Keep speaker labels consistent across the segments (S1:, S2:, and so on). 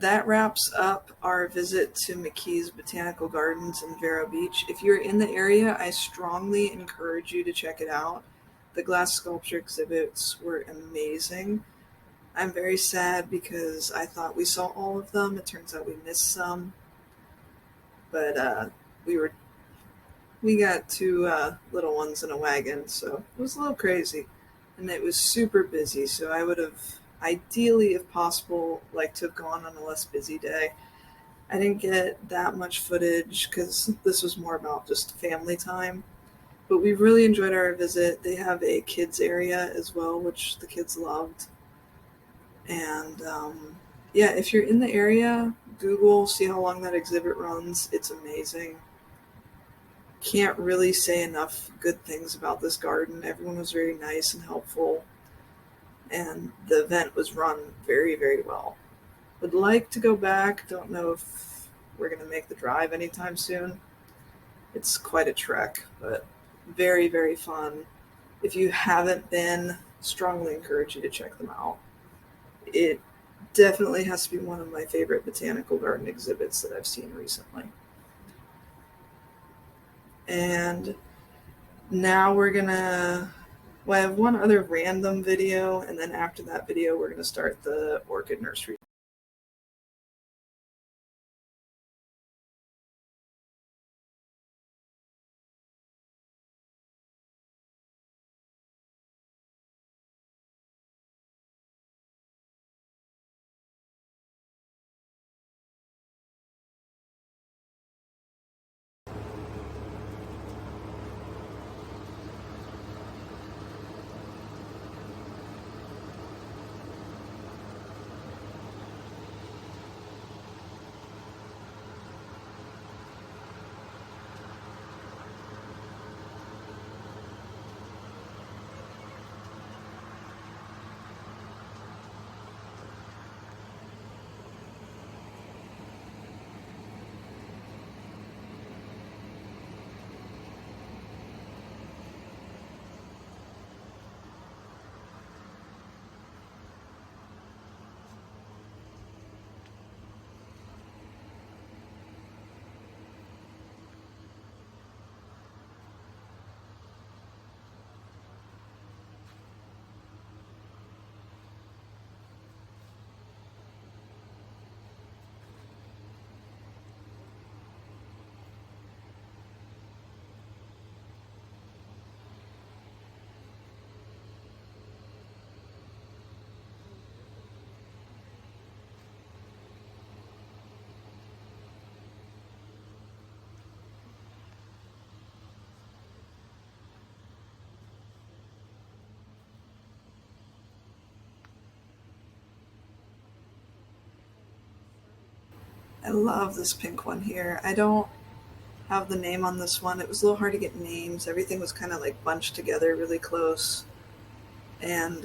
S1: that wraps up our visit to McKee's Botanical Gardens in Vero Beach. If you're in the area, I strongly encourage you to check it out. The glass sculpture exhibits were amazing. I'm very sad because I thought we saw all of them. It turns out we missed some, but we were we got two little ones in a wagon, so it was a little crazy, and it was super busy. So I would have ideally, if possible, like to have gone on a less busy day. I didn't get that much footage because this was more about just family time. But we really enjoyed our visit. They have a kids area as well, which the kids loved. And yeah, if you're in the area, Google, see how long that exhibit runs. It's amazing. Can't really say enough good things about this garden. Everyone was very nice and helpful, and the event was run very, very well. Would like to go back. Don't know if we're going to make the drive anytime soon. It's quite a trek, but very, very fun. If you haven't been, strongly encourage you to check them out. It definitely has to be one of my favorite botanical garden exhibits that I've seen recently. And now we're gonna, well, I have one other random video, and then after that video, we're gonna start the orchid nursery. I love this pink one here. I don't have the name on this one. It was a little hard to get names. Everything was kind of like bunched together really close. And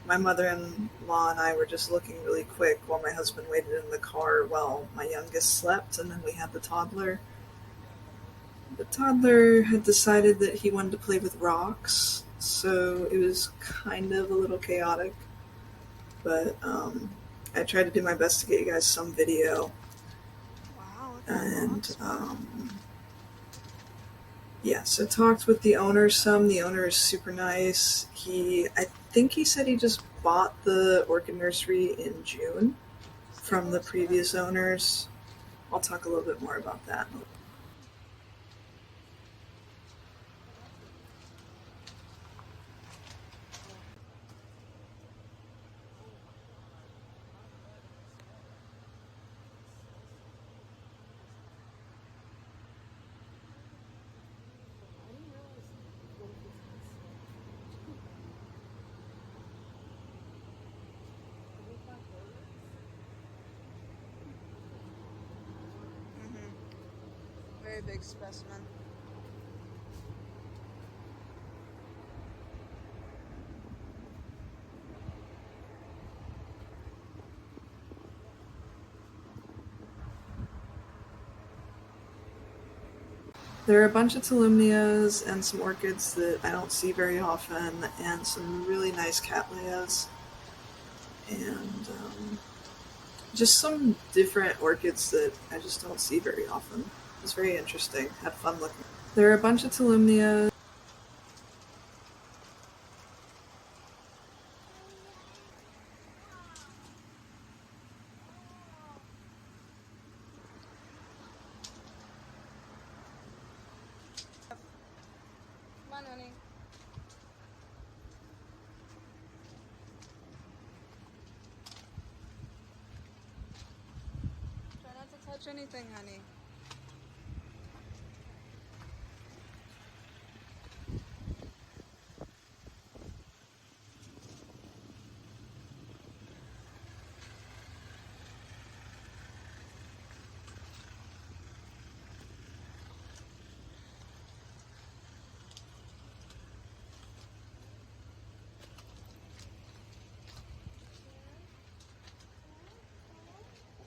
S1: my mother-in-law and I were just looking really quick while my husband waited in the car while my youngest slept, and then we had the toddler. The toddler had decided that he wanted to play with rocks, so it was kind of a little chaotic. But I tried to do my best to get you guys some video. And yeah, so talked with the owner some. The owner is super nice. I think he said he just bought the orchid nursery in June from the previous owners. I'll talk a little bit more about that. Very big specimen. There are a bunch of Tolumnias and some orchids that I don't see very often, and some really nice cattleyas. And Just some different orchids that I just don't see very often. It was very interesting. Had fun looking. There are a bunch of Tolumnia.
S2: Come on, honey. Try not to touch anything, honey.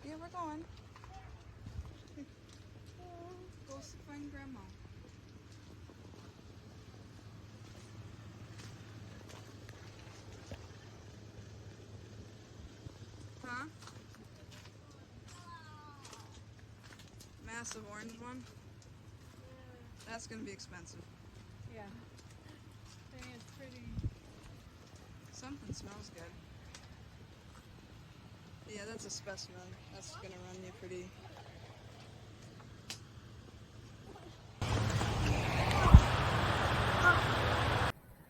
S2: Yeah, we're going. Go find Grandma. Huh? Massive orange one? That's gonna be expensive.
S3: Yeah. I think it's pretty.
S2: Something smells good. Yeah, that's a specimen. That's gonna run you pretty.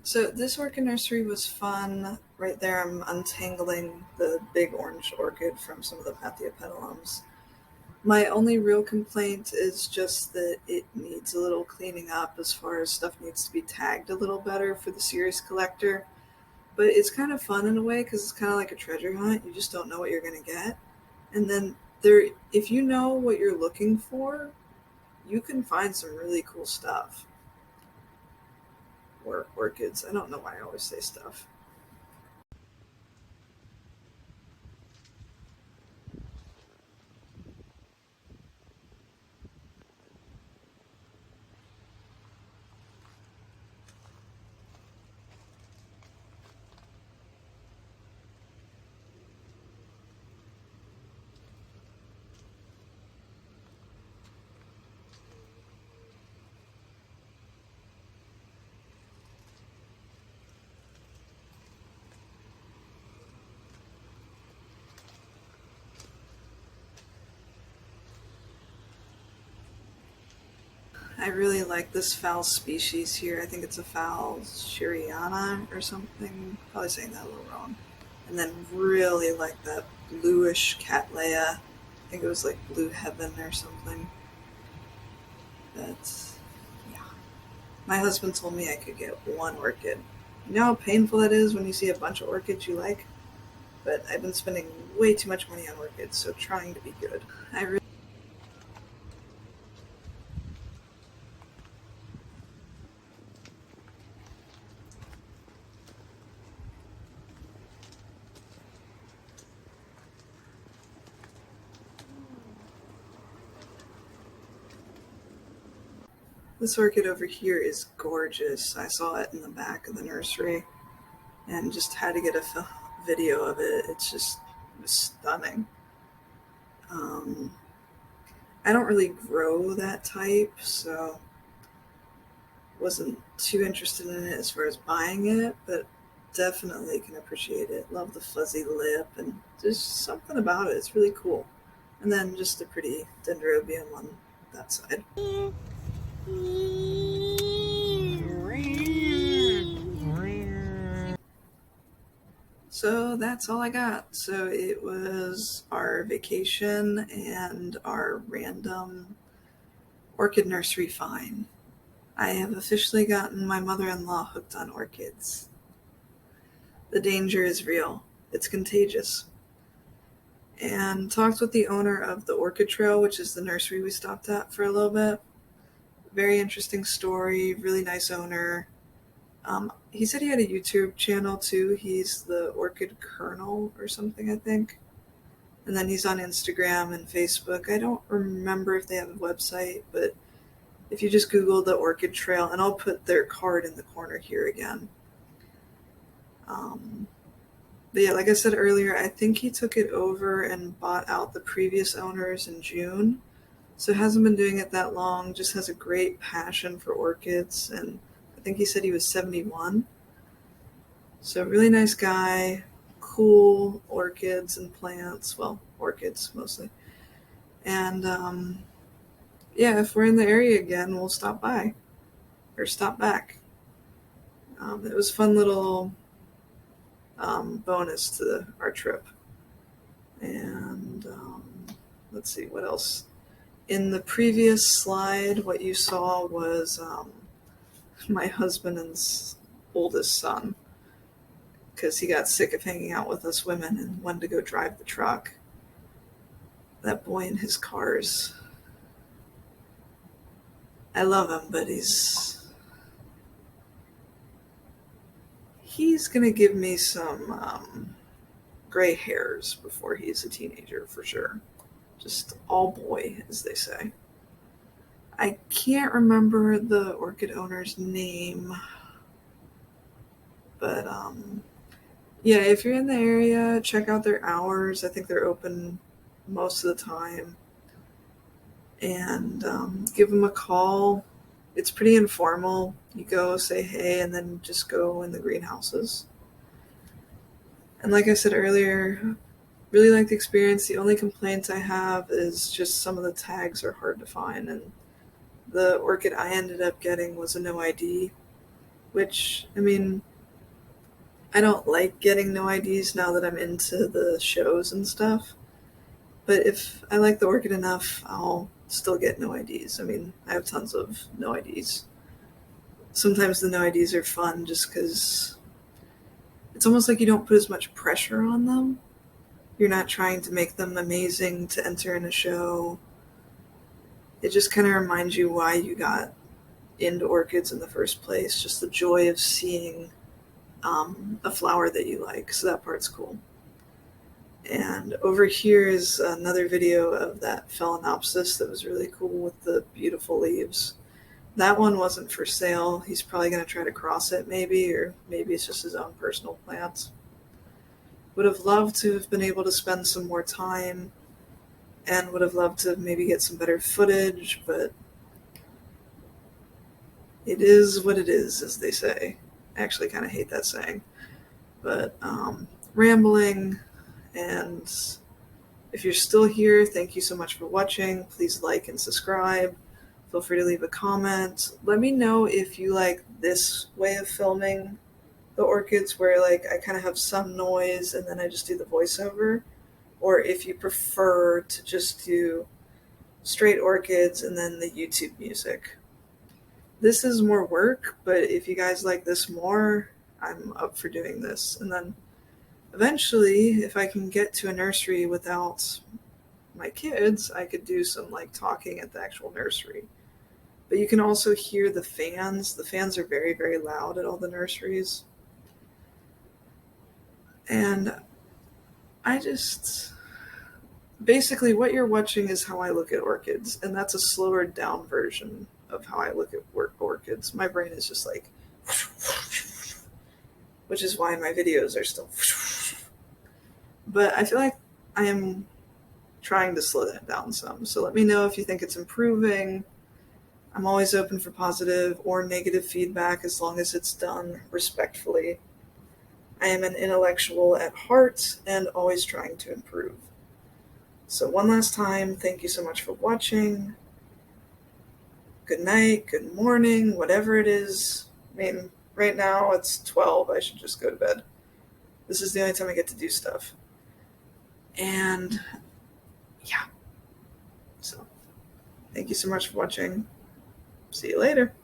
S1: So this orchid nursery was fun. Right there, I'm untangling the big orange orchid from some of the Pathia petalums. My only real complaint is just that it needs a little cleaning up as far as stuff needs to be tagged a little better for the serious collector. But it's kind of fun in a way because it's kind of like a treasure hunt. You just don't know what you're going to get. And then if you know what you're looking for, you can find some really cool stuff. Or orchids. I don't know why I always say stuff. I really like this fowl species here. I think it's a fowl Shiriana or something. Probably saying that a little wrong. And then really like that bluish Cattleya. I think it was like Blue Heaven or something. That's, yeah. My husband told me I could get one orchid. You know how painful it is when you see a bunch of orchids you like? But I've been spending way too much money on orchids, so trying to be good. I really This orchid over here is gorgeous. I saw it in the back of the nursery and just had to get a video of it. It was stunning. Um, I don't really grow that type, so wasn't too interested in it as far as buying it, but definitely can appreciate it. Love the fuzzy lip and there's something about it. It's really cool. And then just a pretty dendrobium on that side. So that's all I got. So it was our vacation and our random orchid nursery find. I have officially gotten my mother-in-law hooked on orchids. The danger is real. It's contagious. And talked with the owner of the Orchid Trail, which is the nursery we stopped at for a little bit. Very interesting story, really nice owner. He said he had a YouTube channel too. He's the Orchid Colonel or something, I think. And then he's on Instagram and Facebook. I don't remember if they have a website, but if you just Google the Orchid Trail, and I'll put their card in the corner here again. But yeah, like I said earlier, I think he took it over and bought out the previous owners in June. So hasn't been doing it that long, just has a great passion for orchids, and I think he said he was 71. So really nice guy, cool orchids and plants, well, orchids mostly. And yeah, if we're in the area again, we'll stop by or stop back. It was a fun little bonus to our trip. And let's see, what else? In the previous slide, what you saw was my husband's oldest son, because he got sick of hanging out with us women and wanted to go drive the truck. That boy in his cars. I love him, but he's gonna give me some gray hairs before he's a teenager for sure. Just all boy, as they say. I can't remember the orchid owner's name, but yeah, if you're in the area, check out their hours. I think they're open most of the time. And give them a call. It's pretty informal. You go, say hey, and then just go in the greenhouses. And like I said earlier, really like the experience. The only complaint I have is just some of the tags are hard to find. And the orchid I ended up getting was a no ID, which, I mean, I don't like getting no IDs now that I'm into the shows and stuff. But if I like the orchid enough, I'll still get no IDs. I mean, I have tons of no IDs. Sometimes the no IDs are fun just because it's almost like you don't put as much pressure on them. You're not trying to make them amazing to enter in a show. It just kind of reminds you why you got into orchids in the first place. Just the joy of seeing a flower that you like. So that part's cool. And over here is another video of that Phalaenopsis that was really cool with the beautiful leaves. That one wasn't for sale. He's probably going to try to cross it maybe, or maybe it's just his own personal plant. Would have loved to have been able to spend some more time and would have loved to maybe get some better footage, but it is what it is, as they say. I actually kind of hate that saying. But rambling, and if you're still here, thank you so much for watching. Please like and subscribe. Feel free to leave a comment. Let me know if you like this way of filming the orchids, where like I kind of have some noise and then I just do the voiceover, or if you prefer to just do straight orchids and then the YouTube music. This is more work, but if you guys like this more, I'm up for doing this. And then eventually, if I can get to a nursery without my kids, I could do some like talking at the actual nursery. But you can also hear the fans. The fans are very, very loud at all the nurseries. And I just, basically what you're watching is how I look at orchids, and that's a slower down version of how I look at orchids. My brain is just like, which is why my videos are still, but I feel like I am trying to slow that down some. So let me know if you think it's improving. I'm always open for positive or negative feedback as long as it's done respectfully. I am an intellectual at heart and always trying to improve. So one last time, thank you so much for watching. Good night, good morning, whatever it is. I mean, right now it's 12. I should just go to bed. This is the only time I get to do stuff. And yeah. So thank you so much for watching. See you later.